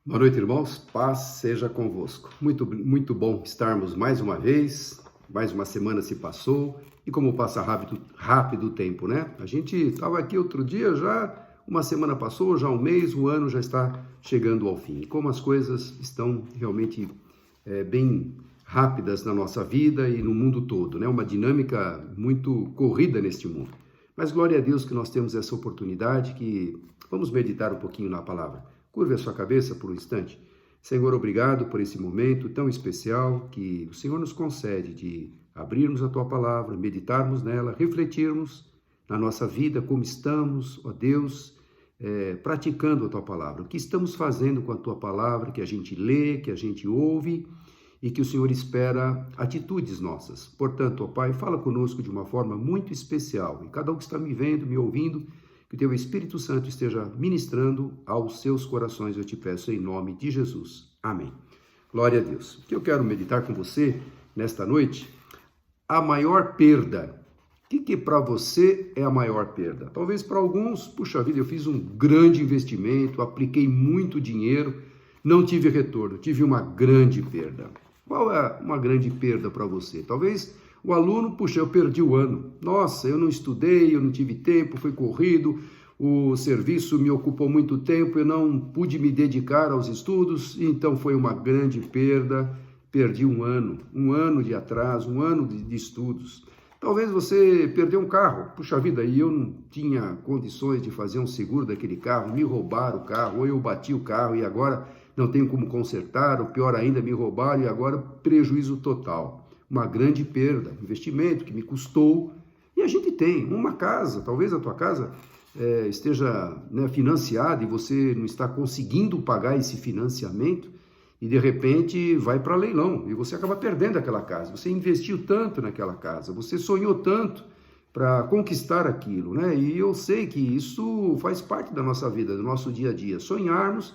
Boa noite, irmãos. Paz seja convosco. Muito bom estarmos mais uma vez. Mais uma semana se passou e como passa rápido o tempo, né? A gente estava aqui outro dia, já uma semana passou, já um mês, o ano já está chegando ao fim. Como as coisas estão realmente bem rápidas na nossa vida e no mundo todo, né? Uma dinâmica muito corrida neste mundo. Mas glória a Deus que nós temos essa oportunidade, que vamos meditar um pouquinho na palavra. Curve a sua cabeça por um instante. Senhor, obrigado por esse momento tão especial que o Senhor nos concede de abrirmos a Tua palavra, meditarmos nela, refletirmos na nossa vida, como estamos, ó Deus, praticando a Tua palavra. O que estamos fazendo com a Tua palavra, que a gente lê, que a gente ouve e que o Senhor espera atitudes nossas. Portanto, ó Pai, fala conosco de uma forma muito especial. E cada um que está me vendo, me ouvindo, que o Teu Espírito Santo esteja ministrando aos seus corações, eu te peço em nome de Jesus. Amém. Glória a Deus. O que eu quero meditar com você nesta noite? A maior perda. O que para você é a maior perda? Talvez para alguns, puxa vida, eu fiz um grande investimento, apliquei muito dinheiro, não tive retorno, tive uma grande perda. Qual é uma grande perda para você? Talvez o aluno, puxa, eu perdi o ano. Nossa, eu não estudei, eu não tive tempo, foi corrido, o serviço me ocupou muito tempo, eu não pude me dedicar aos estudos, então foi uma grande perda, perdi um ano de atraso, um ano de estudos. Talvez você perdeu um carro, puxa vida, e eu não tinha condições de fazer um seguro daquele carro, me roubaram o carro, ou eu bati o carro e agora não tenho como consertar, ou pior ainda, me roubaram e agora prejuízo total. Uma grande perda, investimento que me custou. E a gente tem uma casa, talvez a tua casa esteja financiada e você não está conseguindo pagar esse financiamento e de repente vai para leilão e você acaba perdendo aquela casa. Você investiu tanto naquela casa, você sonhou tanto para conquistar aquilo, né? E eu sei que isso faz parte da nossa vida, do nosso dia a dia, sonharmos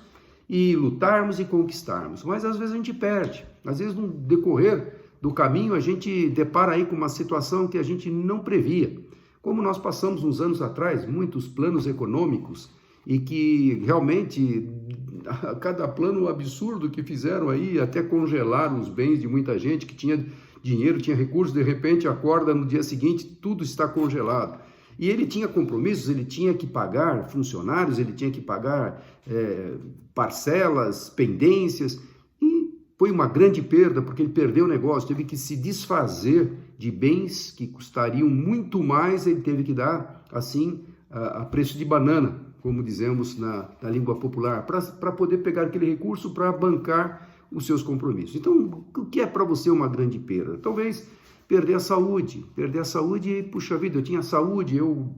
e lutarmos e conquistarmos. Mas às vezes a gente perde, às vezes no decorrer do caminho a gente depara aí com uma situação que a gente não previa. Como nós passamos uns anos atrás, muitos planos econômicos e que realmente cada plano absurdo que fizeram aí, até congelaram os bens de muita gente que tinha dinheiro, tinha recursos, de repente acorda no dia seguinte, tudo está congelado. E ele tinha compromissos, ele tinha que pagar funcionários, ele tinha que pagar parcelas, pendências. Foi uma grande perda, porque ele perdeu o negócio, teve que se desfazer de bens que custariam muito mais, ele teve que dar, assim, a preço de banana, como dizemos na língua popular, para poder pegar aquele recurso para bancar os seus compromissos. Então, o que é para você uma grande perda? Talvez perder a saúde, puxa vida, eu tinha saúde, eu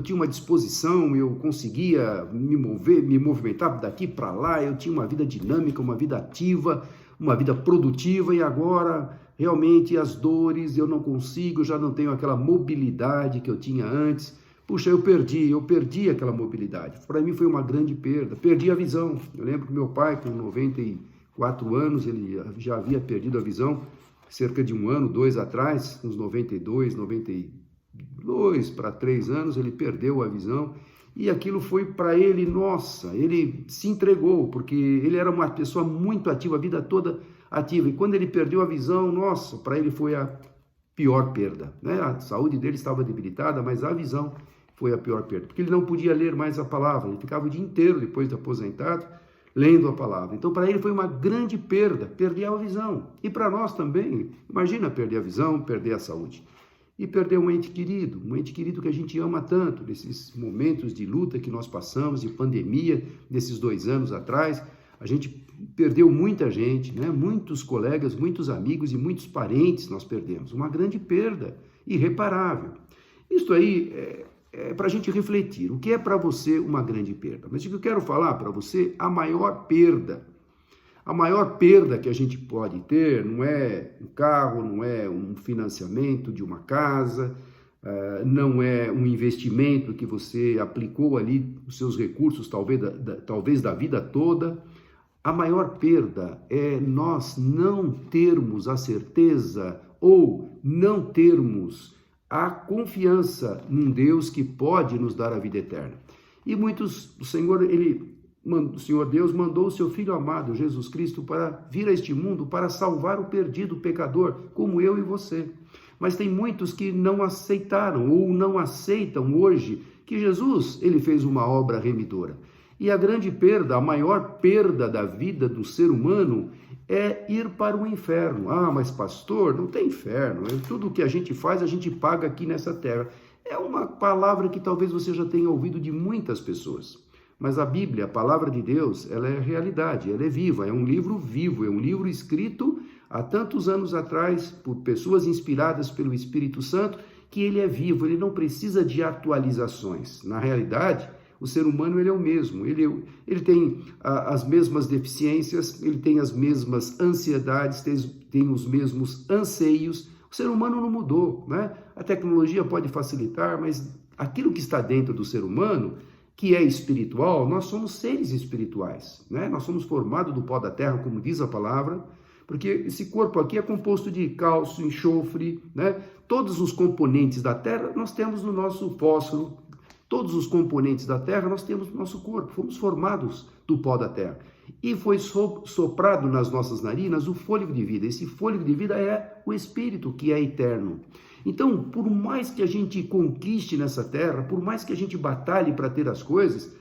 tinha uma disposição, eu conseguia me movimentar daqui para lá, eu tinha uma vida dinâmica, uma vida ativa, uma vida produtiva, e agora realmente as dores, eu não consigo, eu já não tenho aquela mobilidade que eu tinha antes. Puxa, eu perdi aquela mobilidade. Para mim foi uma grande perda, perdi a visão. Eu lembro que meu pai, com 94 anos, ele já havia perdido a visão cerca de um ano, 2 atrás, uns 92 para 3 anos, ele perdeu a visão. E aquilo foi para ele, nossa, ele se entregou, porque ele era uma pessoa muito ativa, a vida toda ativa. E quando ele perdeu a visão, nossa, para ele foi a pior perda, né? A saúde dele estava debilitada, mas a visão foi a pior perda, porque ele não podia ler mais a palavra, ele ficava o dia inteiro, depois de aposentado, lendo a palavra. Então, para ele foi uma grande perda, perder a visão. E para nós também, imagina perder a visão, perder a saúde. E perder um ente querido que a gente ama tanto, nesses momentos de luta que nós passamos, de pandemia, desses 2 anos atrás, a gente perdeu muita gente, né? Muitos colegas, muitos amigos e muitos parentes nós perdemos, uma grande perda, irreparável. Isso aí é para a gente refletir, o que é para você uma grande perda? Mas o que eu quero falar para você, a maior perda que a gente pode ter não é um carro, não é um financiamento de uma casa, não é um investimento que você aplicou ali os seus recursos, talvez da vida toda. A maior perda é nós não termos a certeza ou não termos a confiança num Deus que pode nos dar a vida eterna. E muitos, o Senhor, ele o Senhor Deus mandou o seu Filho amado, Jesus Cristo, para vir a este mundo para salvar o perdido, o pecador, como eu e você. Mas tem muitos que não aceitaram ou não aceitam hoje que Jesus, ele fez uma obra remidora. E a grande perda, a maior perda da vida do ser humano é ir para o inferno. Ah, mas pastor, não tem inferno. Tudo o que a gente faz, a gente paga aqui nessa terra. É uma palavra que talvez você já tenha ouvido de muitas pessoas. Mas a Bíblia, a palavra de Deus, ela é realidade, ela é viva, é um livro vivo, é um livro escrito há tantos anos atrás por pessoas inspiradas pelo Espírito Santo, que ele é vivo, ele não precisa de atualizações. Na realidade, o ser humano ele é o mesmo, ele tem as mesmas deficiências, ele tem as mesmas ansiedades, tem os mesmos anseios. O ser humano não mudou, né? A tecnologia pode facilitar, mas aquilo que está dentro do ser humano, que é espiritual, nós somos seres espirituais, né? Nós somos formados do pó da terra, como diz a palavra, porque esse corpo aqui é composto de cálcio, enxofre, né? Todos os componentes da terra nós temos no nosso fósforo, todos os componentes da terra nós temos no nosso corpo, fomos formados do pó da terra. E foi soprado nas nossas narinas o fôlego de vida. Esse fôlego de vida é o Espírito, que é eterno. Então, por mais que a gente conquiste nessa terra, por mais que a gente batalhe para ter as coisas,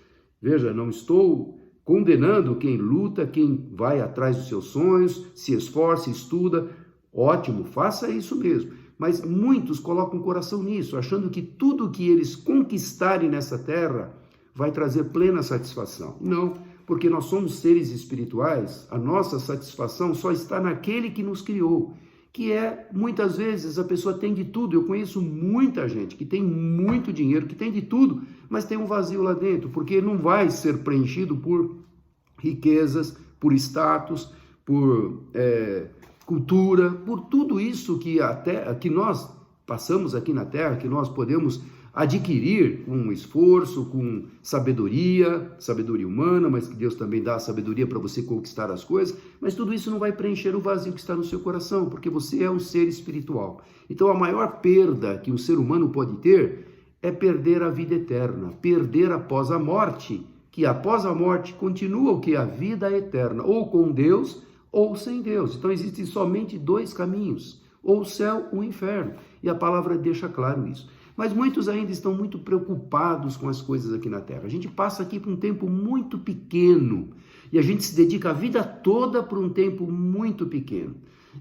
veja, não estou condenando quem luta, quem vai atrás dos seus sonhos, se esforça, estuda, ótimo, faça isso mesmo. Mas muitos colocam o coração nisso, achando que tudo que eles conquistarem nessa terra vai trazer plena satisfação. Não, porque nós somos seres espirituais, a nossa satisfação só está naquele que nos criou, que é, muitas vezes, a pessoa tem de tudo. Eu conheço muita gente que tem muito dinheiro, que tem de tudo, mas tem um vazio lá dentro, porque não vai ser preenchido por riquezas, por status, por cultura, por tudo isso que nós passamos aqui na Terra, que nós podemos adquirir com esforço, com sabedoria humana, mas que Deus também dá a sabedoria para você conquistar as coisas, mas tudo isso não vai preencher o vazio que está no seu coração, porque você é um ser espiritual. Então a maior perda que o ser humano pode ter é perder a vida eterna, perder após a morte, que após a morte continua o que? A vida eterna, ou com Deus ou sem Deus. Então existem somente dois caminhos, ou o céu ou o inferno, e a palavra deixa claro isso. Mas muitos ainda estão muito preocupados com as coisas aqui na Terra. A gente passa aqui por um tempo muito pequeno e a gente se dedica a vida toda por um tempo muito pequeno.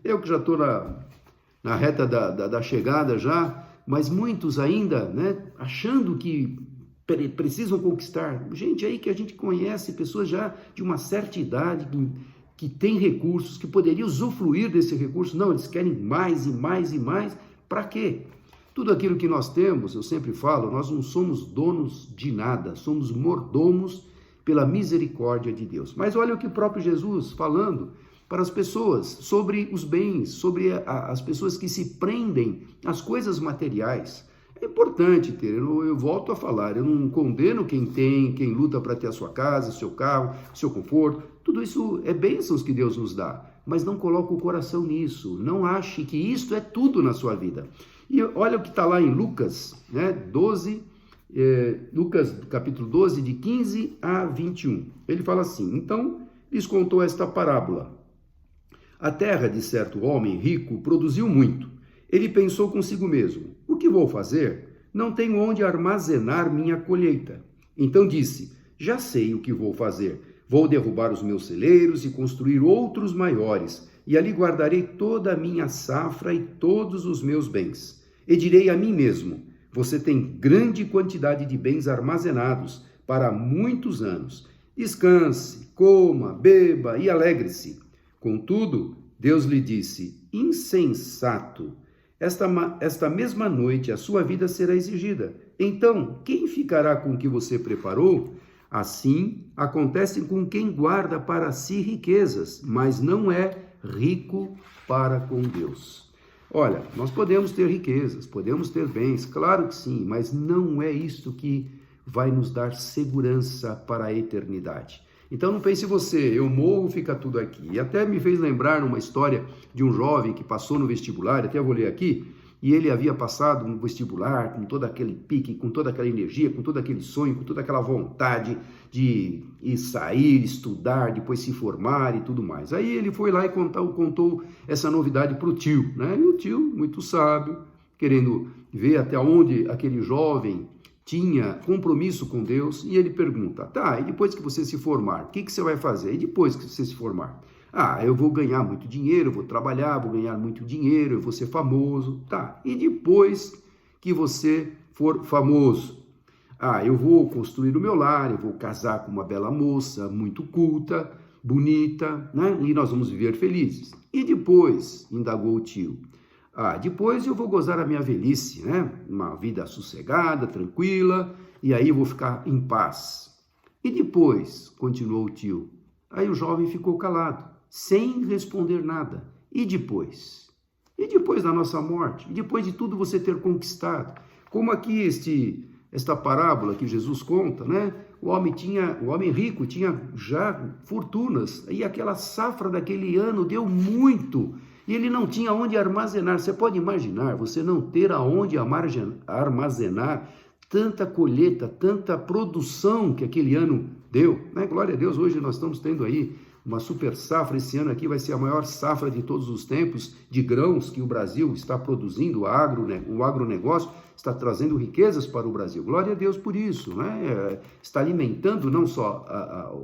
Eu que já estou na reta da chegada já, mas muitos ainda, né, achando que precisam conquistar. Gente aí que a gente conhece, pessoas já de uma certa idade, que têm recursos, que poderiam usufruir desse recurso. Não, eles querem mais e mais e mais. Para quê? Tudo aquilo que nós temos, eu sempre falo, nós não somos donos de nada, somos mordomos pela misericórdia de Deus. Mas olha o que o próprio Jesus falando para as pessoas sobre os bens, sobre as pessoas que se prendem às coisas materiais. É importante ter, eu volto a falar, eu não condeno quem luta para ter a sua casa, seu carro, seu conforto, tudo isso é bênçãos que Deus nos dá, mas não coloque o coração nisso, não ache que isto é tudo na sua vida. E olha o que está lá em Lucas, né, Lucas capítulo 12, de 15 a 21. Ele fala assim: então lhes contou esta parábola. A terra de certo homem rico produziu muito. Ele pensou consigo mesmo: o que vou fazer? Não tenho onde armazenar minha colheita. Então disse: já sei o que vou fazer. Vou derrubar os meus celeiros e construir outros maiores, e ali guardarei toda a minha safra e todos os meus bens. E direi a mim mesmo: você tem grande quantidade de bens armazenados para muitos anos. Descanse, coma, beba e alegre-se. Contudo, Deus lhe disse: insensato, esta mesma noite a sua vida será exigida. Então, quem ficará com o que você preparou? Assim acontece com quem guarda para si riquezas, mas não é rico para com Deus. Olha, nós podemos ter riquezas, podemos ter bens, claro que sim, mas não é isto que vai nos dar segurança para a eternidade. Então não pense você, eu morro, fica tudo aqui. E até me fez lembrar uma história de um jovem que passou no vestibular, até vou ler aqui, e ele havia passado no vestibular com todo aquele pique, com toda aquela energia, com todo aquele sonho, com toda aquela vontade de ir sair, estudar, depois se formar e tudo mais. Aí ele foi lá e contou essa novidade para o tio, né? E o tio, muito sábio, querendo ver até onde aquele jovem tinha compromisso com Deus, e ele pergunta, tá, e depois que você se formar, o que você vai fazer? E depois que você se formar? Ah, eu vou ganhar muito dinheiro, eu vou trabalhar, vou ganhar muito dinheiro, eu vou ser famoso, tá. E depois que você for famoso? Ah, eu vou construir o meu lar, eu vou casar com uma bela moça, muito culta, bonita, né? E nós vamos viver felizes. E depois, indagou o tio, ah, depois eu vou gozar a minha velhice, né? Uma vida sossegada, tranquila, e aí eu vou ficar em paz. E depois, continuou o tio, aí o jovem ficou calado, sem responder nada. E depois? E depois da nossa morte? E depois de tudo você ter conquistado? Como aqui esta parábola que Jesus conta, né? O homem rico tinha já fortunas, e aquela safra daquele ano deu muito, e ele não tinha onde armazenar. Você pode imaginar você não ter aonde armazenar tanta colheita, tanta produção que aquele ano deu, né? Glória a Deus, hoje nós estamos tendo aí uma super safra. Esse ano aqui vai ser a maior safra de todos os tempos de grãos que o Brasil está produzindo. O agronegócio está trazendo riquezas para o Brasil. Glória a Deus por isso, né? Está alimentando não só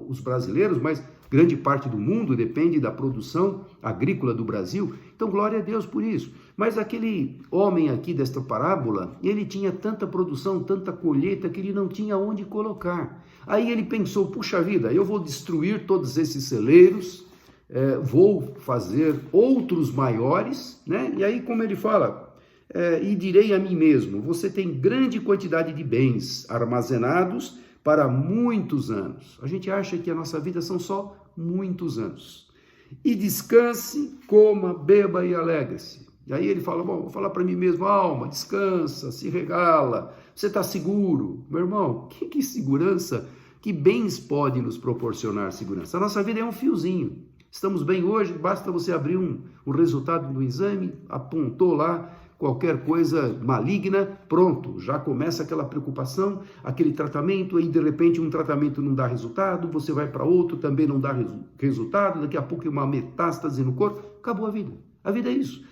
os brasileiros, mas grande parte do mundo depende da produção agrícola do Brasil. Então, glória a Deus por isso. Mas aquele homem aqui desta parábola, ele tinha tanta produção, tanta colheita, que ele não tinha onde colocar. Aí ele pensou, puxa vida, eu vou destruir todos esses celeiros, vou fazer outros maiores, né? E aí, como ele fala, e direi a mim mesmo, você tem grande quantidade de bens armazenados para muitos anos. A gente acha que a nossa vida são só muitos anos. E descanse, coma, beba e alegre-se. E aí ele fala, bom, vou falar para mim mesmo, alma, descansa, se regala, você está seguro. Meu irmão, que segurança, que bens pode nos proporcionar segurança? A nossa vida é um fiozinho. Estamos bem hoje, basta você abrir um resultado do exame, apontou lá qualquer coisa maligna, pronto, já começa aquela preocupação, aquele tratamento, aí de repente um tratamento não dá resultado, você vai para outro, também não dá resultado, daqui a pouco é uma metástase no corpo, acabou a vida. A vida é isso.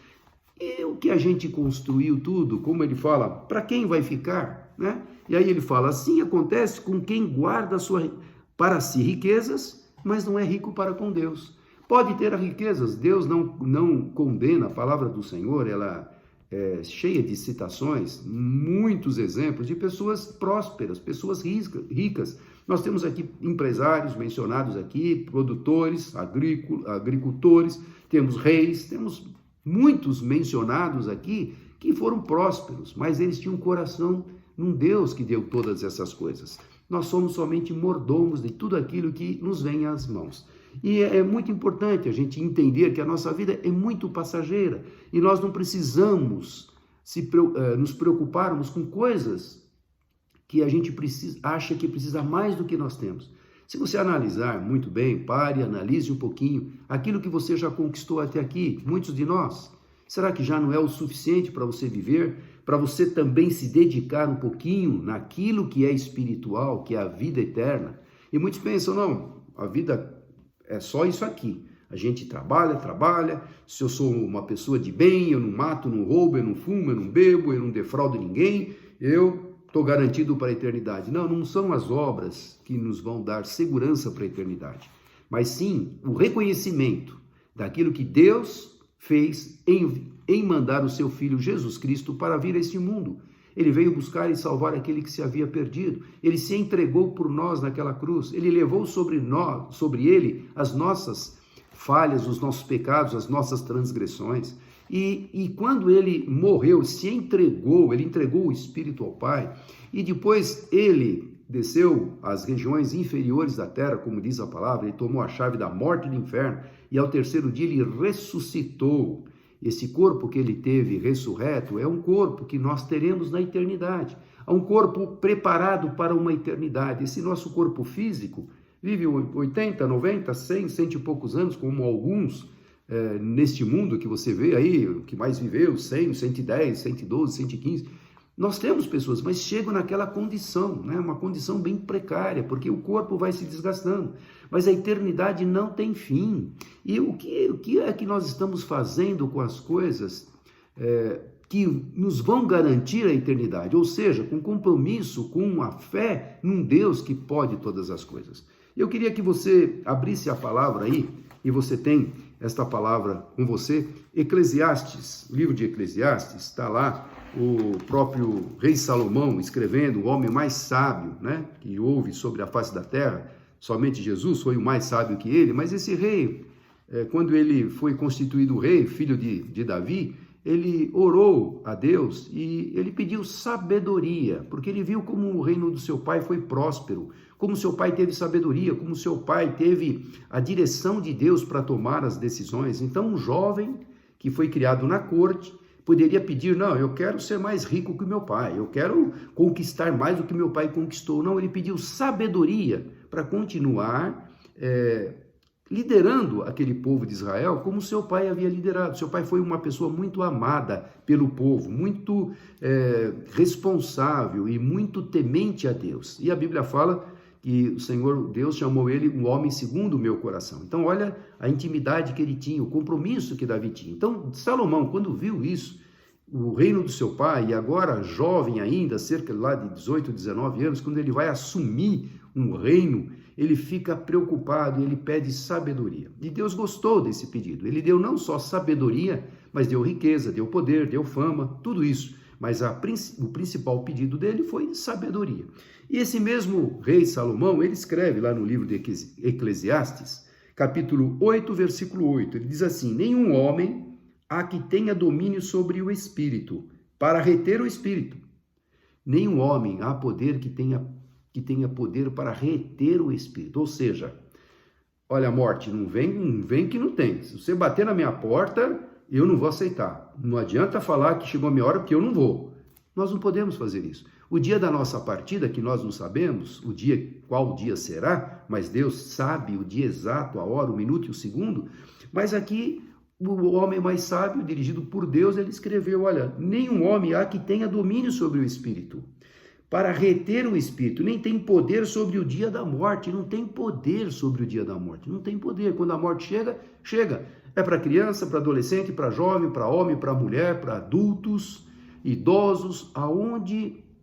E o que a gente construiu tudo, como ele fala, para quem vai ficar, né? E aí ele fala, assim acontece com quem guarda para si riquezas, mas não é rico para com Deus. Pode ter riquezas, Deus não condena. A palavra do Senhor, ela é cheia de citações, muitos exemplos de pessoas prósperas, pessoas ricas. Nós temos aqui empresários mencionados aqui, produtores, agricultores, temos reis, temos muitos mencionados aqui que foram prósperos, mas eles tinham um coração num Deus que deu todas essas coisas. Nós somos somente mordomos de tudo aquilo que nos vem às mãos. E é muito importante a gente entender que a nossa vida é muito passageira e nós não precisamos nos preocuparmos com coisas que a gente acha que precisa mais do que nós temos. Se você analisar muito bem, pare, analise um pouquinho aquilo que você já conquistou até aqui, muitos de nós. Será que já não é o suficiente para você viver, para você também se dedicar um pouquinho naquilo que é espiritual, que é a vida eterna? E muitos pensam, não, a vida é só isso aqui. A gente trabalha. Se eu sou uma pessoa de bem, eu não mato, não roubo, eu não fumo, eu não bebo, eu não defraudo ninguém, eu estou garantido para a eternidade. Não, não são as obras que nos vão dar segurança para a eternidade, mas sim o reconhecimento daquilo que Deus fez em mandar o seu Filho Jesus Cristo para vir a este mundo. Ele veio buscar e salvar aquele que se havia perdido. Ele se entregou por nós naquela cruz. Ele levou sobre ele as nossas falhas, os nossos pecados, as nossas transgressões. E quando ele morreu, ele entregou o Espírito ao Pai. E depois ele desceu às regiões inferiores da terra, como diz a palavra. Ele tomou a chave da morte e do inferno. E ao terceiro dia ele ressuscitou. Esse corpo que ele teve ressurreto é um corpo que nós teremos na eternidade. É um corpo preparado para uma eternidade. Esse nosso corpo físico vive 80, 90, 100 e poucos anos, como alguns, neste mundo que você vê aí, que mais viveu, 100, 110, 112, 115, nós temos pessoas, mas chegam naquela condição, né? Uma condição bem precária, porque o corpo vai se desgastando, mas a eternidade não tem fim. E o que é que nós estamos fazendo com as coisas que nos vão garantir a eternidade? Ou seja, com compromisso, com a fé num Deus que pode todas as coisas. Eu queria que você abrisse a palavra aí, e você tem esta palavra com você, Eclesiastes, livro de Eclesiastes, está lá o próprio rei Salomão escrevendo, o homem mais sábio, né, que houve sobre a face da terra. Somente Jesus foi o mais sábio que ele, mas esse rei, quando ele foi constituído rei, filho de Davi, ele orou a Deus e ele pediu sabedoria, porque ele viu como o reino do seu pai foi próspero, como seu pai teve sabedoria, como seu pai teve a direção de Deus para tomar as decisões. Então, um jovem que foi criado na corte poderia pedir, não, eu quero ser mais rico que o meu pai, eu quero conquistar mais do que meu pai conquistou. Não, ele pediu sabedoria para continuar liderando aquele povo de Israel como seu pai havia liderado. Seu pai foi uma pessoa muito amada pelo povo, muito responsável e muito temente a Deus. E a Bíblia fala que o Senhor Deus chamou ele um homem segundo o meu coração. Então olha a intimidade que ele tinha, o compromisso que Davi tinha. Então Salomão, quando viu isso, o reino do seu pai, e agora jovem ainda, cerca lá de 18, 19 anos, quando ele vai assumir um reino, ele fica preocupado e ele pede sabedoria. E Deus gostou desse pedido. Ele deu não só sabedoria, mas deu riqueza, deu poder, deu fama, tudo isso. Mas o principal pedido dele foi sabedoria. E esse mesmo rei Salomão, ele escreve lá no livro de Eclesiastes, capítulo 8, versículo 8, ele diz assim, nenhum homem há que tenha domínio sobre o espírito, para reter o espírito. Nenhum homem há poder que tenha poder para reter o espírito. Ou seja, olha, morte, não vem que não tem. Se você bater na minha porta, eu não vou aceitar. Não adianta falar que chegou a minha hora, porque eu não vou. Nós não podemos fazer isso. O dia da nossa partida, que nós não sabemos, qual dia será, mas Deus sabe o dia exato, a hora, o minuto e o segundo, mas aqui o homem mais sábio, dirigido por Deus, ele escreveu, olha, nenhum homem há que tenha domínio sobre o espírito, para reter o espírito, nem tem poder sobre o dia da morte, não tem poder sobre o dia da morte, não tem poder. Quando a morte chega. É para criança, para adolescente, para jovem, para homem, para mulher, para adultos, idosos,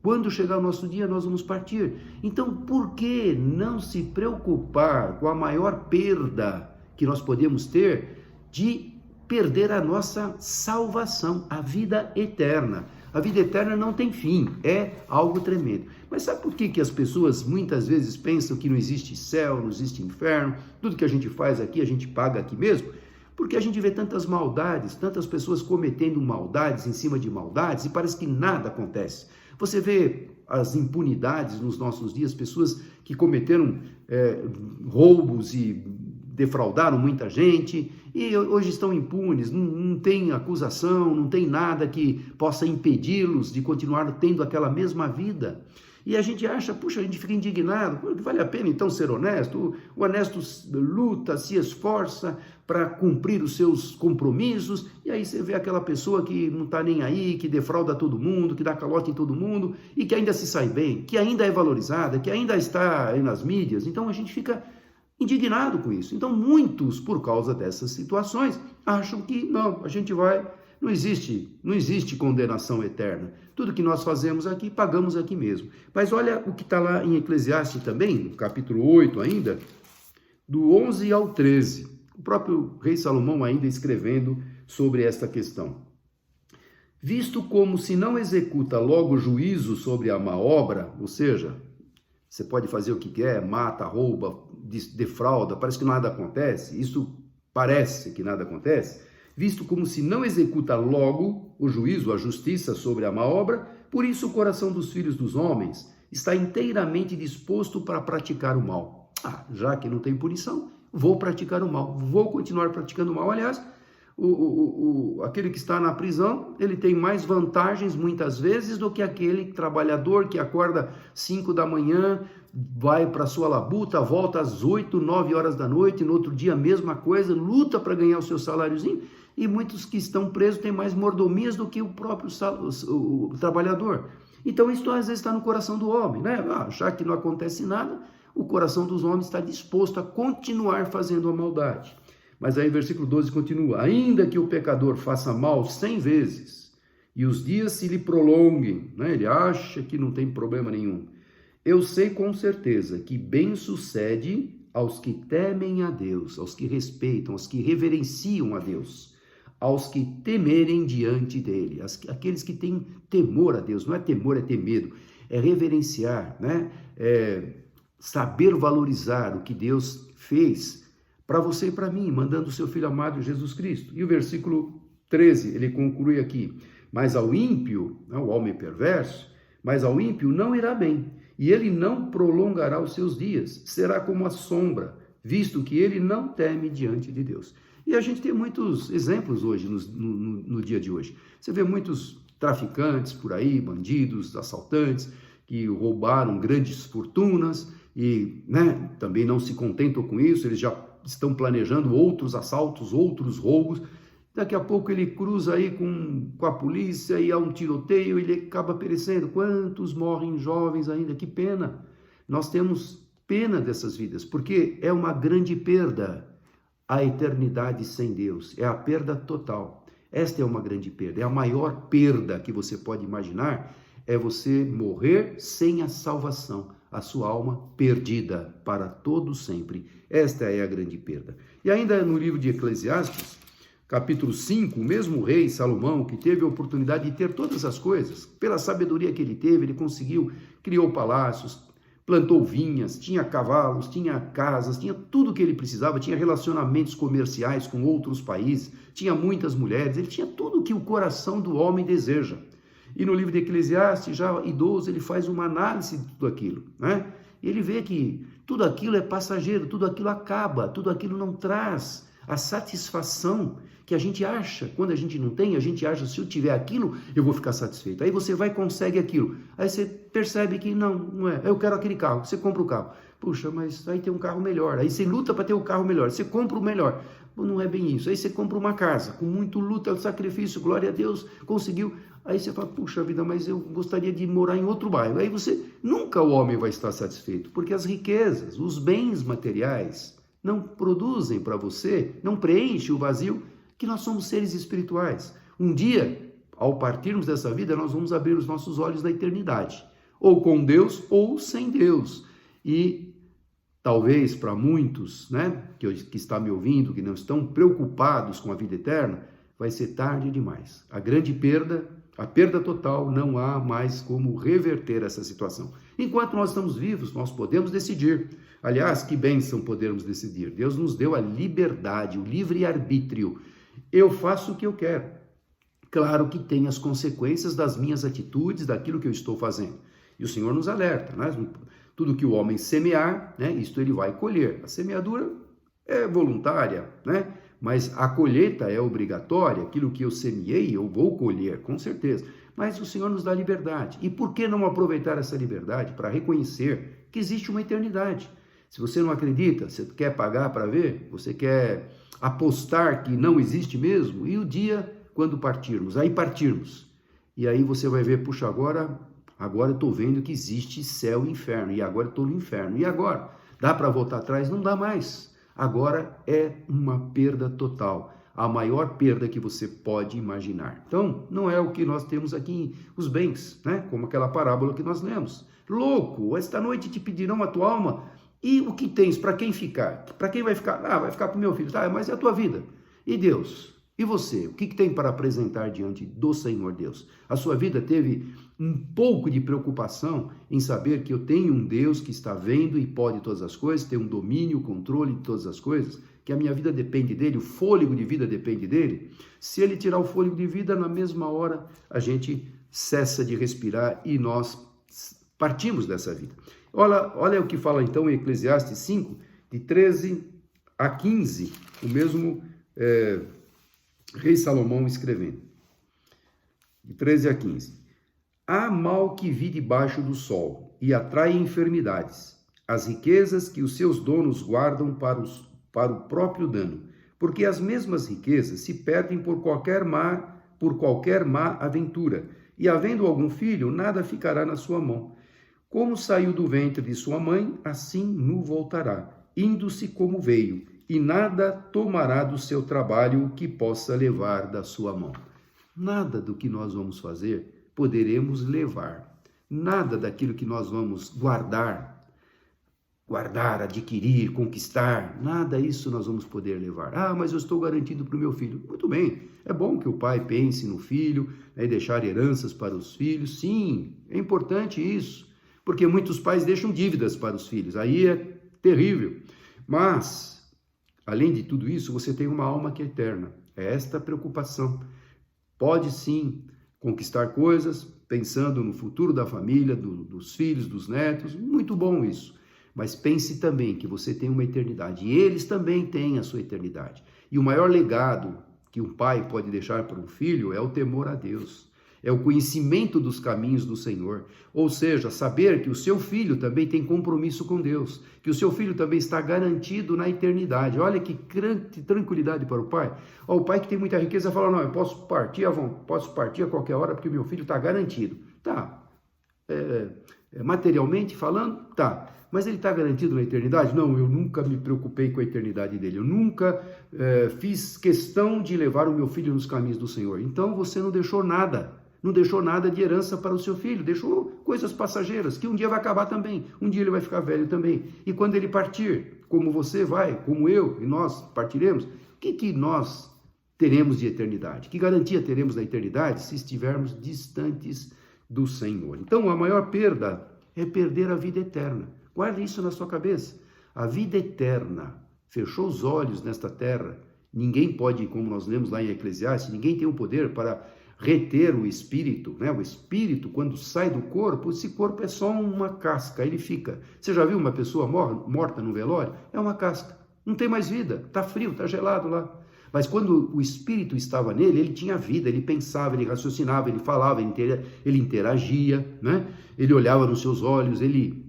quando chegar o nosso dia, nós vamos partir. Então, por que não se preocupar com a maior perda que nós podemos ter de perder a nossa salvação, a vida eterna? A vida eterna não tem fim, é algo tremendo. Mas sabe por que as pessoas muitas vezes pensam que não existe céu, não existe inferno, tudo que a gente faz aqui, a gente paga aqui mesmo? Porque a gente vê tantas maldades, tantas pessoas cometendo maldades em cima de maldades e parece que nada acontece. Você vê as impunidades nos nossos dias, pessoas que cometeram roubos e defraudaram muita gente e hoje estão impunes, não tem acusação, não tem nada que possa impedi-los de continuar tendo aquela mesma vida. E a gente acha, puxa, a gente fica indignado, vale a pena então ser honesto? O honesto luta, se esforça para cumprir os seus compromissos, e aí você vê aquela pessoa que não está nem aí, que defrauda todo mundo, que dá calote em todo mundo, e que ainda se sai bem, que ainda é valorizada, que ainda está aí nas mídias. Então a gente fica indignado com isso. Então muitos, por causa dessas situações, acham que não, a gente vai... Não existe condenação eterna. Tudo que nós fazemos aqui, pagamos aqui mesmo. Mas olha o que está lá em Eclesiastes também, no capítulo 8 ainda, do 11 ao 13. O próprio rei Salomão ainda escrevendo sobre esta questão. Visto como se não executa logo juízo sobre a má obra, ou seja, você pode fazer o que quer, mata, rouba, defrauda, parece que nada acontece, isso parece que nada acontece, visto como se não executa logo o juízo, a justiça sobre a má obra, por isso o coração dos filhos dos homens está inteiramente disposto para praticar o mal. Já que não tem punição, vou praticar o mal, vou continuar praticando o mal. Aliás, Aquele que está na prisão, ele tem mais vantagens muitas vezes do que aquele trabalhador que acorda 5 da manhã, vai para sua labuta, volta às 8, 9 horas da noite, no outro dia a mesma coisa, luta para ganhar o seu saláriozinho, e muitos que estão presos têm mais mordomias do que o próprio o trabalhador. Então isso às vezes está no coração do homem, né? Já que não acontece nada, o coração dos homens está disposto a continuar fazendo a maldade. Mas aí versículo 12 continua: ainda que o pecador faça mal 100 vezes e os dias se lhe prolonguem, né? Ele acha que não tem problema nenhum. Eu sei com certeza que bem sucede aos que temem a Deus, aos que respeitam, aos que reverenciam a Deus, aos que temerem diante dele, aqueles que têm temor a Deus. Não é temor, é ter medo, é reverenciar, né? É saber valorizar o que Deus fez para você e para mim, mandando o seu Filho amado Jesus Cristo. E o versículo 13, ele conclui aqui: mas ao ímpio, o homem perverso, mas ao ímpio não irá bem, e ele não prolongará os seus dias, será como a sombra, visto que ele não teme diante de Deus. E a gente tem muitos exemplos hoje, no dia de hoje. Você vê muitos traficantes por aí, bandidos, assaltantes, que roubaram grandes fortunas e, né, também não se contentam com isso, eles já estão planejando outros assaltos, outros roubos. Daqui a pouco ele cruza aí com a polícia e há um tiroteio e ele acaba perecendo. Quantos morrem jovens ainda? Que pena! Nós temos pena dessas vidas, porque é uma grande perda a eternidade sem Deus. É a perda total. Esta é uma grande perda. É a maior perda que você pode imaginar, é você morrer sem a salvação, a sua alma perdida para todo sempre. Esta é a grande perda. E ainda no livro de Eclesiastes, capítulo 5, o mesmo rei Salomão, que teve a oportunidade de ter todas as coisas, pela sabedoria que ele teve, ele conseguiu, criou palácios, plantou vinhas, tinha cavalos, tinha casas, tinha tudo o que ele precisava, tinha relacionamentos comerciais com outros países, tinha muitas mulheres, ele tinha tudo o que o coração do homem deseja. E no livro de Eclesiastes, já idoso, ele faz uma análise de tudo aquilo, né? E ele vê que tudo aquilo é passageiro, tudo aquilo acaba, tudo aquilo não traz a satisfação que a gente acha. Quando a gente não tem, a gente acha, se eu tiver aquilo, eu vou ficar satisfeito. Aí você vai e consegue aquilo. Aí você percebe que não é. Eu quero aquele carro. Você compra o carro. Puxa, mas aí tem um carro melhor. Aí você luta para ter o carro melhor. Você compra o melhor. Não é bem isso. Aí você compra uma casa com muito luta, sacrifício, glória a Deus, conseguiu. Aí você fala, puxa vida, mas eu gostaria de morar em outro bairro. Aí nunca o homem vai estar satisfeito, porque as riquezas, os bens materiais não produzem para você, não preenche o vazio que nós somos seres espirituais. Um dia, ao partirmos dessa vida, nós vamos abrir os nossos olhos na eternidade, ou com Deus ou sem Deus. E talvez para muitos, né, que está me ouvindo, que não estão preocupados com a vida eterna, vai ser tarde demais. A grande perda, a perda total, não há mais como reverter essa situação. Enquanto nós estamos vivos, nós podemos decidir. Aliás, que bênção podermos decidir. Deus nos deu a liberdade, o livre-arbítrio. Eu faço o que eu quero. Claro que tem as consequências das minhas atitudes, daquilo que eu estou fazendo. E o Senhor nos alerta, né? Tudo que o homem semear, né, isto ele vai colher. A semeadura é voluntária, né? Mas a colheita é obrigatória. Aquilo que eu semeei, eu vou colher, com certeza. Mas o Senhor nos dá liberdade. E por que não aproveitar essa liberdade para reconhecer que existe uma eternidade? Se você não acredita, você quer pagar para ver, você quer apostar que não existe mesmo, e o dia quando partirmos, aí partirmos. E aí você vai ver, puxa, agora eu estou vendo que existe céu e inferno, e agora eu estou no inferno. E agora? Dá para voltar atrás? Não dá mais. Agora é uma perda total, a maior perda que você pode imaginar. Então, não é o que nós temos aqui, os bens, né? Como aquela parábola que nós lemos. Louco, esta noite te pedirão a tua alma, e o que tens, para quem ficar? Para quem vai ficar? Vai ficar para o meu filho. Tá, mas é a tua vida. E Deus? E você? O que tem para apresentar diante do Senhor Deus? A sua vida teve um pouco de preocupação em saber que eu tenho um Deus que está vendo e pode todas as coisas, tem um domínio, controle de todas as coisas, que a minha vida depende dele, o fôlego de vida depende dele? Se ele tirar o fôlego de vida, na mesma hora a gente cessa de respirar e nós partimos dessa vida. Olha o que fala então em Eclesiastes 5, de 13 a 15, o mesmo Rei Salomão escrevendo, de 13 a 15. Há mal que vi debaixo do sol e atrai enfermidades, as riquezas que os seus donos guardam para o próprio dano, porque as mesmas riquezas se perdem por qualquer má aventura, e havendo algum filho, nada ficará na sua mão. Como saiu do ventre de sua mãe, assim nu voltará, indo-se como veio, e nada tomará do seu trabalho que possa levar da sua mão. Nada do que nós vamos fazer poderemos levar. Nada daquilo que nós vamos guardar, adquirir, conquistar, nada disso nós vamos poder levar. Ah, mas eu estou garantido para o meu filho. Muito bem, é bom que o pai pense no filho, né, deixar heranças para os filhos. Sim, é importante isso, porque muitos pais deixam dívidas para os filhos. Aí é terrível. Mas, além de tudo isso, você tem uma alma que é eterna. É esta a preocupação. Pode sim conquistar coisas, pensando no futuro da família, dos filhos, dos netos. Muito bom isso. Mas pense também que você tem uma eternidade. E eles também têm a sua eternidade. E o maior legado que um pai pode deixar para um filho é o temor a Deus. É o conhecimento dos caminhos do Senhor. Ou seja, saber que o seu filho também tem compromisso com Deus, que o seu filho também está garantido na eternidade. Olha que tranquilidade para o pai. Ó, o pai que tem muita riqueza fala, não, eu posso partir a qualquer hora porque o meu filho está garantido. Tá, materialmente falando, tá. Mas ele está garantido na eternidade? Não, eu nunca me preocupei com a eternidade dele. Eu nunca fiz questão de levar o meu filho nos caminhos do Senhor. Então você não deixou nada. Não deixou nada de herança para o seu filho, deixou coisas passageiras, que um dia vai acabar também, um dia ele vai ficar velho também. E quando ele partir, como você vai, como eu e nós partiremos, o que nós teremos de eternidade? Que garantia teremos da eternidade se estivermos distantes do Senhor? Então, a maior perda é perder a vida eterna. Guarde isso na sua cabeça. A vida eterna, fechou os olhos nesta terra, ninguém pode, como nós lemos lá em Eclesiastes, ninguém tem o poder para reter o espírito, né? O espírito, quando sai do corpo, esse corpo é só uma casca, ele fica. Você já viu uma pessoa morta no velório? É uma casca, não tem mais vida, está frio, está gelado lá. Mas quando o espírito estava nele, ele tinha vida, ele pensava, ele raciocinava, ele falava, ele interagia, né? Ele olhava nos seus olhos, ele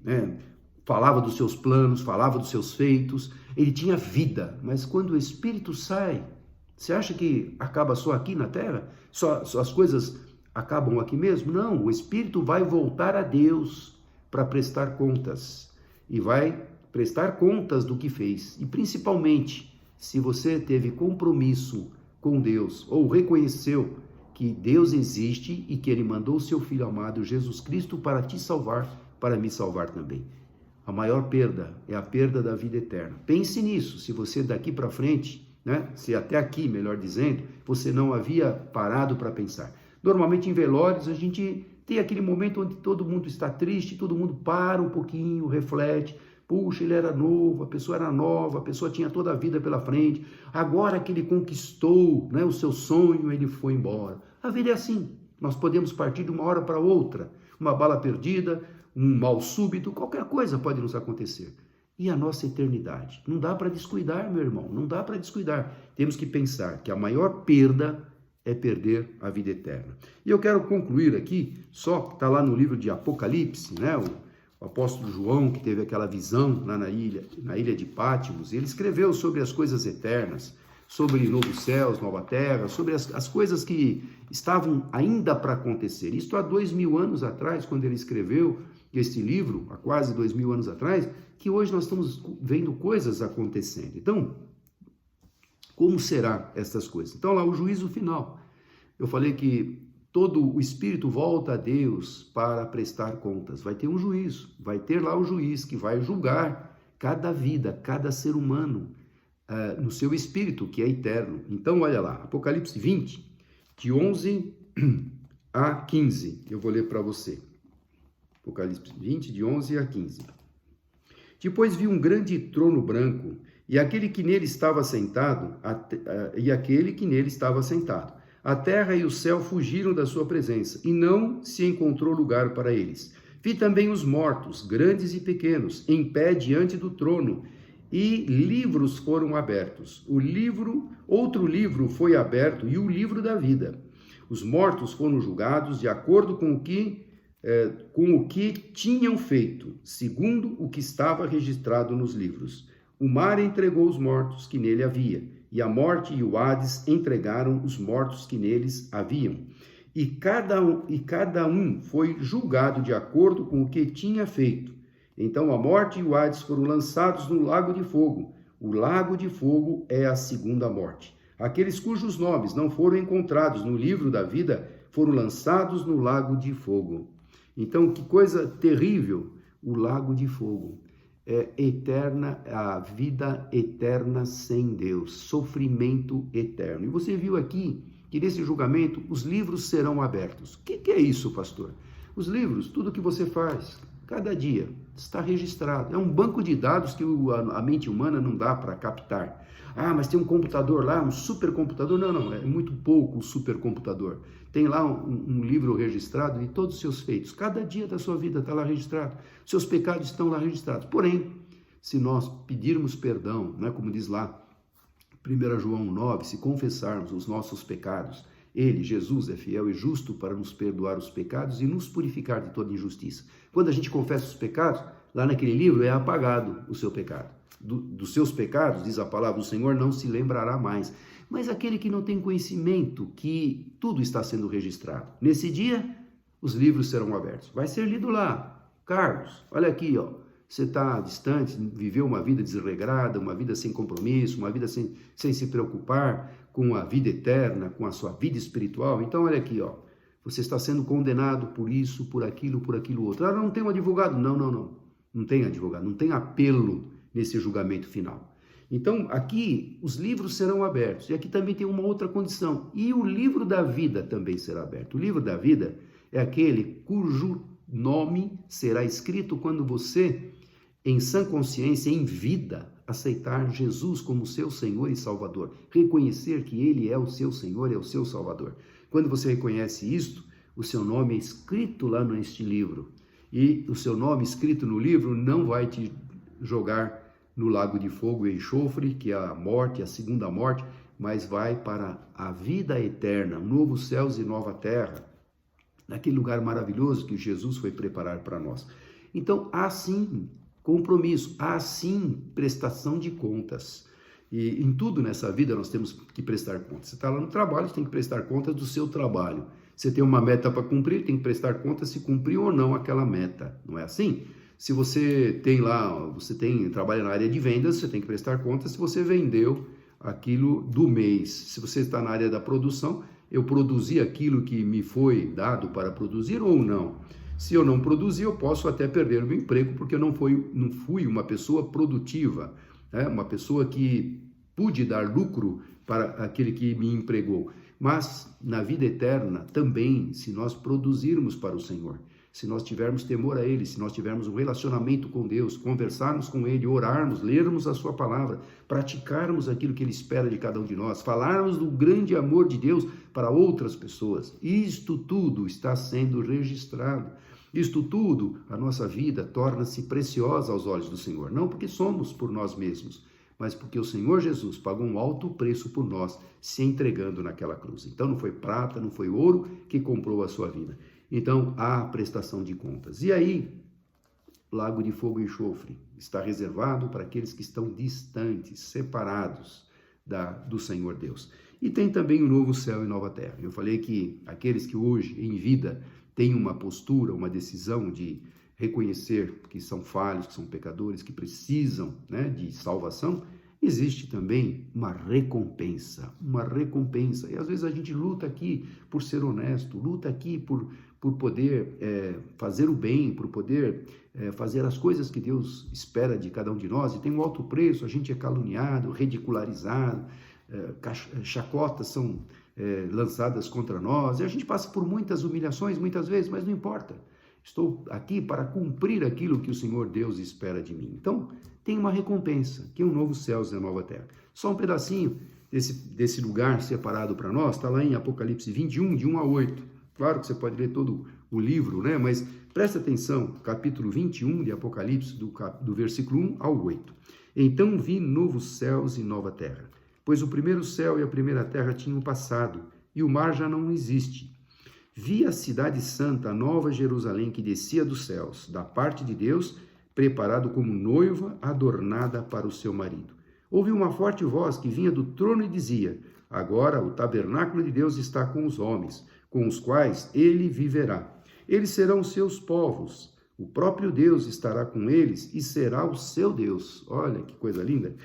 falava dos seus planos, falava dos seus feitos, ele tinha vida. Mas quando o espírito sai, você acha que acaba só aqui na terra? Só as coisas acabam aqui mesmo? Não, o espírito vai voltar a Deus para prestar contas. E vai prestar contas do que fez. E principalmente, se você teve compromisso com Deus, ou reconheceu que Deus existe e que Ele mandou o seu Filho amado, Jesus Cristo, para te salvar, para me salvar também. A maior perda é a perda da vida eterna. Pense nisso, se você daqui para frente, né? Se até aqui, melhor dizendo, você não havia parado para pensar. Normalmente em velórios a gente tem aquele momento onde todo mundo está triste, todo mundo para um pouquinho, reflete. Puxa, ele era novo, a pessoa era nova, a pessoa tinha toda a vida pela frente. Agora que ele conquistou, né, o seu sonho, ele foi embora. A vida é assim, nós podemos partir de uma hora para outra. Uma bala perdida, um mal súbito, qualquer coisa pode nos acontecer. E a nossa eternidade? Não dá para descuidar, meu irmão, não dá para descuidar. Temos que pensar que a maior perda é perder a vida eterna. E eu quero concluir aqui, está lá no livro de Apocalipse, né? O apóstolo João, que teve aquela visão lá na ilha de Pátimos, ele escreveu sobre as coisas eternas, sobre novos céus, nova terra, sobre as coisas que estavam ainda para acontecer. Isto há 2000 anos atrás, quando ele escreveu este livro, há quase 2000 anos atrás, que hoje nós estamos vendo coisas acontecendo. Então, como será essas coisas? Então, lá o juízo final. Eu falei que todo o espírito volta a Deus para prestar contas. Vai ter um juízo, vai ter lá o juiz que vai julgar cada vida, cada ser humano no seu espírito, que é eterno. Então, olha lá, Apocalipse 20, de 11 a 15. Eu vou ler para você. Apocalipse 20, de 11 a 15. Depois vi um grande trono branco, e aquele que nele estava sentado. A terra e o céu fugiram da sua presença, e não se encontrou lugar para eles. Vi também os mortos, grandes e pequenos, em pé diante do trono, e livros foram abertos. Outro livro foi aberto, e o livro da vida. Os mortos foram julgados de acordo com o que tinham feito, segundo o que estava registrado nos livros. O mar entregou os mortos que nele havia, e a morte e o Hades entregaram os mortos que neles haviam. E cada um foi julgado de acordo com o que tinha feito. Então a morte e o Hades foram lançados no lago de fogo. O lago de fogo é a segunda morte. Aqueles cujos nomes não foram encontrados no livro da vida foram lançados no lago de fogo. Então, que coisa terrível, o lago de fogo. É eterna, a vida eterna sem Deus, sofrimento eterno. E você viu aqui que nesse julgamento os livros serão abertos. O que é isso, pastor? Os livros, tudo que você faz, cada dia, está registrado. É um banco de dados que a mente humana não dá para captar. Ah, mas tem um computador lá, um supercomputador. Não, é muito pouco o supercomputador. Tem lá um livro registrado de todos os seus feitos. Cada dia da sua vida está lá registrado. Seus pecados estão lá registrados. Porém, se nós pedirmos perdão, né, como diz lá 1 João 9, se confessarmos os nossos pecados, ele, Jesus, é fiel e justo para nos perdoar os pecados e nos purificar de toda injustiça. Quando a gente confessa os pecados, lá naquele livro é apagado o seu pecado. Dos seus pecados, diz a palavra do Senhor, não se lembrará mais. Mas aquele que não tem conhecimento que tudo está sendo registrado, nesse dia, os livros serão abertos. Vai ser lido lá. Carlos, olha aqui, ó. Você está distante, viveu uma vida desregrada, uma vida sem compromisso, uma vida sem se preocupar com a vida eterna, com a sua vida espiritual. Então, olha aqui, ó. Você está sendo condenado por isso, por aquilo outro. Ah, não tem um advogado? Não. Não tem advogado, não tem apelo nesse julgamento final. Então, aqui, os livros serão abertos. E aqui também tem uma outra condição. E o livro da vida também será aberto. O livro da vida é aquele cujo nome será escrito quando você, em sã consciência, em vida, aceitar Jesus como seu Senhor e Salvador. Reconhecer que Ele é o seu Senhor e é o seu Salvador. Quando você reconhece isto, o seu nome é escrito lá neste livro. E o seu nome escrito no livro não vai te jogar no lago de fogo e enxofre, que é a morte, a segunda morte, mas vai para a vida eterna, novos céus e nova terra, naquele lugar maravilhoso que Jesus foi preparar para nós. Então, há sim compromisso, há sim prestação de contas. E em tudo nessa vida nós temos que prestar contas. Você está lá no trabalho, você tem que prestar contas do seu trabalho. Você tem uma meta para cumprir, tem que prestar contas se cumpriu ou não aquela meta. Não é assim? Se você trabalha na área de vendas, você tem que prestar contas se você vendeu aquilo do mês. Se você está na área da produção, eu produzi aquilo que me foi dado para produzir ou não? Se eu não produzi, eu posso até perder o meu emprego, porque eu não fui uma pessoa produtiva, né? Uma pessoa que pude dar lucro para aquele que me empregou. Mas na vida eterna também, se nós produzirmos para o Senhor, se nós tivermos temor a Ele, se nós tivermos um relacionamento com Deus, conversarmos com Ele, orarmos, lermos a Sua palavra, praticarmos aquilo que Ele espera de cada um de nós, falarmos do grande amor de Deus para outras pessoas, isto tudo está sendo registrado. Isto tudo, a nossa vida torna-se preciosa aos olhos do Senhor, não porque somos por nós mesmos, mas porque o Senhor Jesus pagou um alto preço por nós, se entregando naquela cruz. Então não foi prata, não foi ouro que comprou a sua vida. Então há prestação de contas. E aí, lago de fogo e enxofre está reservado para aqueles que estão distantes, separados do Senhor Deus. E tem também o novo céu e nova terra. Eu falei que aqueles que hoje, em vida, têm uma postura, uma decisão de reconhecer que são falhos, que são pecadores, que precisam, né, de salvação, existe também uma recompensa. E às vezes a gente luta aqui por ser honesto, luta aqui por poder fazer o bem, por poder fazer as coisas que Deus espera de cada um de nós, e tem um alto preço, a gente é caluniado, ridicularizado, chacotas são lançadas contra nós, e a gente passa por muitas humilhações, muitas vezes, mas não importa. Estou aqui para cumprir aquilo que o Senhor Deus espera de mim. Então, tem uma recompensa, que é um novo céu e uma nova terra. Só um pedacinho desse lugar separado para nós, está lá em Apocalipse 21, de 1 a 8. Claro que você pode ler todo o livro, né? Mas presta atenção, capítulo 21 de Apocalipse, do versículo 1 ao 8. Então vi novos céus e nova terra, pois o primeiro céu e a primeira terra tinham passado, e o mar já não existe. Vi a cidade santa, a nova Jerusalém, que descia dos céus, da parte de Deus, preparado como noiva adornada para o seu marido. Ouvi uma forte voz que vinha do trono e dizia: agora o tabernáculo de Deus está com os homens, com os quais ele viverá. Eles serão os seus povos. O próprio Deus estará com eles e será o seu Deus. Olha que coisa linda.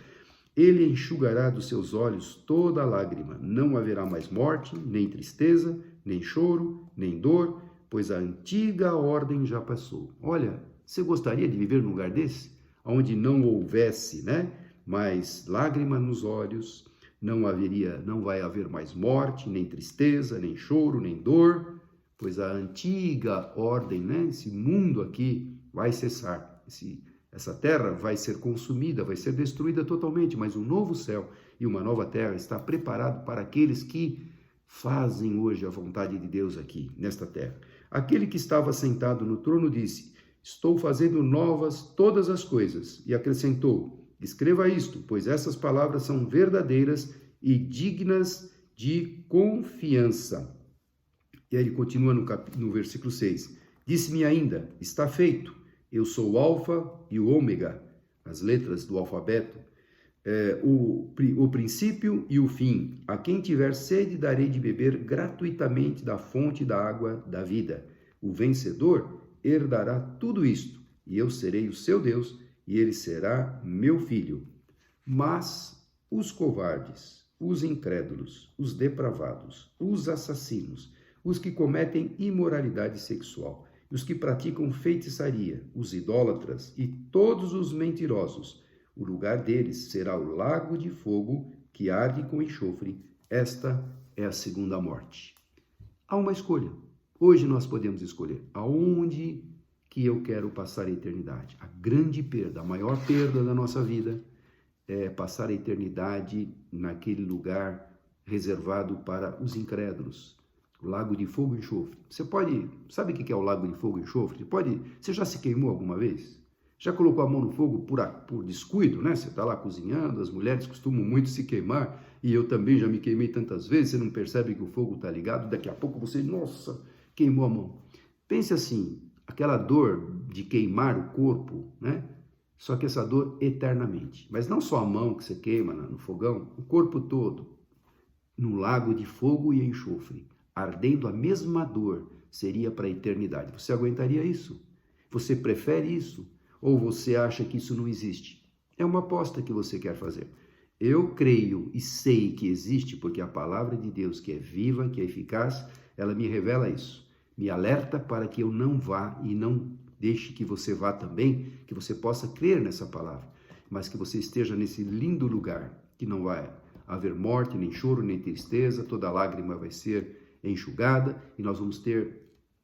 Ele enxugará dos seus olhos toda lágrima. Não haverá mais morte, nem tristeza, nem choro, nem dor, pois a antiga ordem já passou. Olha, você gostaria de viver num lugar desse? Onde não houvesse, mais lágrima nos olhos, não vai haver mais morte, nem tristeza, nem choro, nem dor, pois a antiga ordem, esse mundo aqui vai cessar. Essa terra vai ser consumida, vai ser destruída totalmente, mas um novo céu e uma nova terra está preparado para aqueles que fazem hoje a vontade de Deus aqui, nesta terra. Aquele que estava sentado no trono disse: estou fazendo novas todas as coisas. E acrescentou: escreva isto, pois essas palavras são verdadeiras e dignas de confiança. E aí ele continua no versículo 6. Disse-me ainda: está feito. Eu sou o Alfa e o Ômega, as letras do alfabeto, o princípio e o fim. A quem tiver sede darei de beber gratuitamente da fonte da água da vida. O vencedor herdará tudo isto, e eu serei o seu Deus, e ele será meu filho. Mas os covardes, os incrédulos, os depravados, os assassinos, os que cometem imoralidade sexual, os que praticam feitiçaria, os idólatras e todos os mentirosos, o lugar deles será o lago de fogo que arde com enxofre. Esta é a segunda morte. Há uma escolha. Hoje nós podemos escolher aonde que eu quero passar a eternidade. A grande perda, a maior perda da nossa vida é passar a eternidade naquele lugar reservado para os incrédulos. O lago de fogo e enxofre. Sabe o que é o lago de fogo e enxofre? Você já se queimou alguma vez? Já colocou a mão no fogo por descuido, né? Você está lá cozinhando, as mulheres costumam muito se queimar, e eu também já me queimei tantas vezes, você não percebe que o fogo está ligado, daqui a pouco você, nossa, queimou a mão. Pense assim, aquela dor de queimar o corpo, Só que essa dor eternamente. Mas não só a mão que você queima no fogão, o corpo todo, no lago de fogo e enxofre, ardendo a mesma dor, seria para a eternidade. Você aguentaria isso? Você prefere isso? Ou você acha que isso não existe? É uma aposta que você quer fazer. Eu creio e sei que existe, porque a palavra de Deus, que é viva, que é eficaz, ela me revela isso. Me alerta para que eu não vá e não deixe que você vá também, que você possa crer nessa palavra, mas que você esteja nesse lindo lugar, que não vai haver morte, nem choro, nem tristeza, toda lágrima vai ser enxugada, e nós vamos ter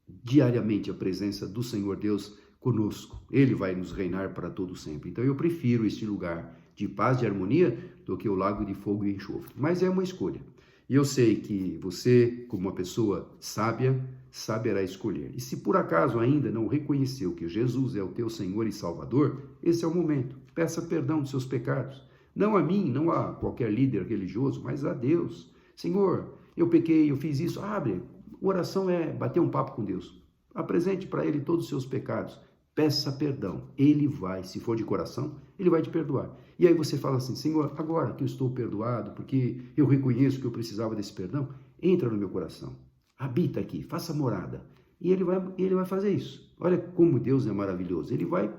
diariamente a presença do Senhor Deus conosco. Ele vai nos reinar para todo sempre. Então eu prefiro este lugar de paz e harmonia do que o lago de fogo e enxofre. Mas é uma escolha. E eu sei que você, como uma pessoa sábia, saberá escolher. E se por acaso ainda não reconheceu que Jesus é o teu Senhor e Salvador, esse é o momento. Peça perdão dos seus pecados. Não a mim, não a qualquer líder religioso, mas a Deus. Senhor, eu pequei, eu fiz isso. Abre. Oração é bater um papo com Deus. Apresente para Ele todos os seus pecados. Peça perdão. Ele vai, se for de coração, Ele vai te perdoar. E aí você fala assim: Senhor, agora que eu estou perdoado, porque eu reconheço que eu precisava desse perdão, entra no meu coração. Habita aqui, faça morada. E Ele vai fazer isso. Olha como Deus é maravilhoso. Ele vai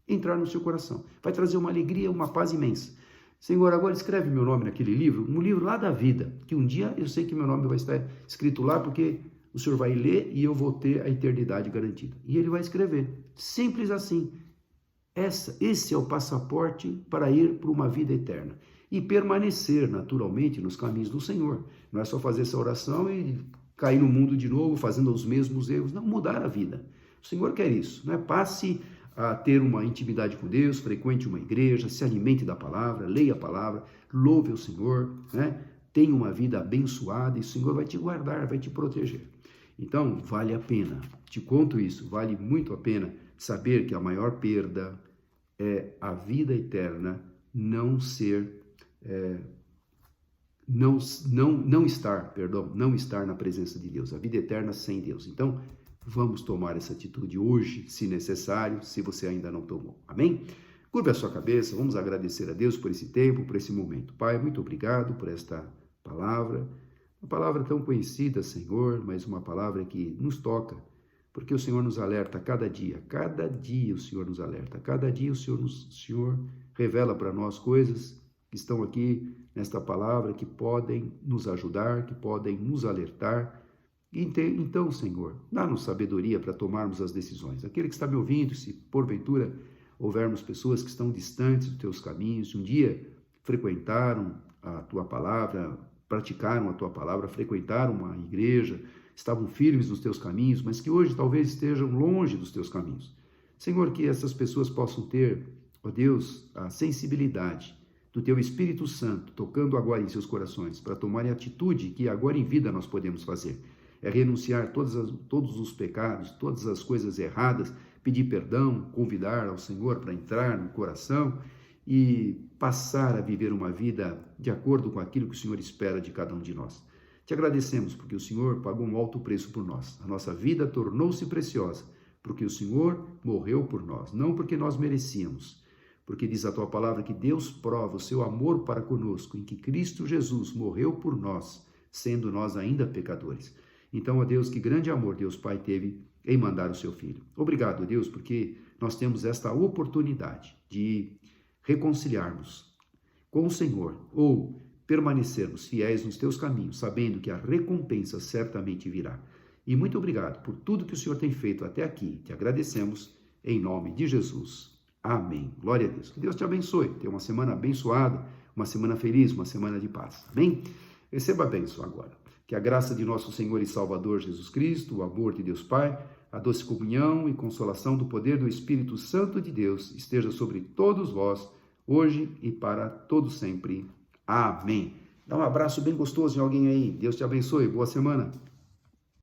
entrar no seu coração. Vai trazer uma alegria, uma paz imensa. Senhor, agora escreve meu nome naquele livro, um livro lá da vida, que um dia eu sei que meu nome vai estar escrito lá, porque o Senhor vai ler e eu vou ter a eternidade garantida. E Ele vai escrever. Simples assim. Esse é o passaporte para ir para uma vida eterna. E permanecer naturalmente nos caminhos do Senhor. Não é só fazer essa oração e cair no mundo de novo, fazendo os mesmos erros. Não, mudar a vida. O Senhor quer isso. Passe a ter uma intimidade com Deus, frequente uma igreja, se alimente da palavra, leia a palavra, louve o Senhor, tenha uma vida abençoada e o Senhor vai te guardar, vai te proteger. Então, vale a pena, te conto isso, vale muito a pena saber que a maior perda é a vida eterna não ser, não estar na presença de Deus, a vida eterna sem Deus. Então, vamos tomar essa atitude hoje, se necessário, se você ainda não tomou. Amém? Curva a sua cabeça, vamos agradecer a Deus por esse tempo, por esse momento. Pai, muito obrigado por esta palavra, uma palavra tão conhecida, Senhor, mas uma palavra que nos toca, porque o Senhor nos alerta cada dia o Senhor nos alerta, cada dia o Senhor revela para nós coisas que estão aqui nesta palavra, que podem nos ajudar, que podem nos alertar. Então, Senhor, dá-nos sabedoria para tomarmos as decisões. Aquele que está me ouvindo, se porventura houvermos pessoas que estão distantes dos teus caminhos, um dia frequentaram a tua palavra, praticaram a tua palavra, frequentaram uma igreja, estavam firmes nos teus caminhos, mas que hoje talvez estejam longe dos teus caminhos. Senhor, que essas pessoas possam ter, ó Deus, a sensibilidade do teu Espírito Santo tocando agora em seus corações para tomarem a atitude que agora em vida nós podemos fazer. É renunciar todos os pecados, todas as coisas erradas, pedir perdão, convidar ao Senhor para entrar no coração e passar a viver uma vida de acordo com aquilo que o Senhor espera de cada um de nós. Te agradecemos porque o Senhor pagou um alto preço por nós. A nossa vida tornou-se preciosa porque o Senhor morreu por nós, não porque nós merecíamos. Porque diz a tua palavra que Deus prova o seu amor para conosco, em que Cristo Jesus morreu por nós, sendo nós ainda pecadores. Então, ó Deus, que grande amor Deus Pai teve em mandar o seu Filho. Obrigado, Deus, porque nós temos esta oportunidade de reconciliarmos com o Senhor ou permanecermos fiéis nos teus caminhos, sabendo que a recompensa certamente virá. E muito obrigado por tudo que o Senhor tem feito até aqui. Te agradecemos em nome de Jesus. Amém. Glória a Deus. Que Deus te abençoe. Tenha uma semana abençoada, uma semana feliz, uma semana de paz. Amém? Receba a bênção agora. Que a graça de nosso Senhor e Salvador Jesus Cristo, o amor de Deus Pai, a doce comunhão e consolação do poder do Espírito Santo de Deus esteja sobre todos vós, hoje e para todo sempre. Amém. Dá um abraço bem gostoso em alguém aí. Deus te abençoe. Boa semana.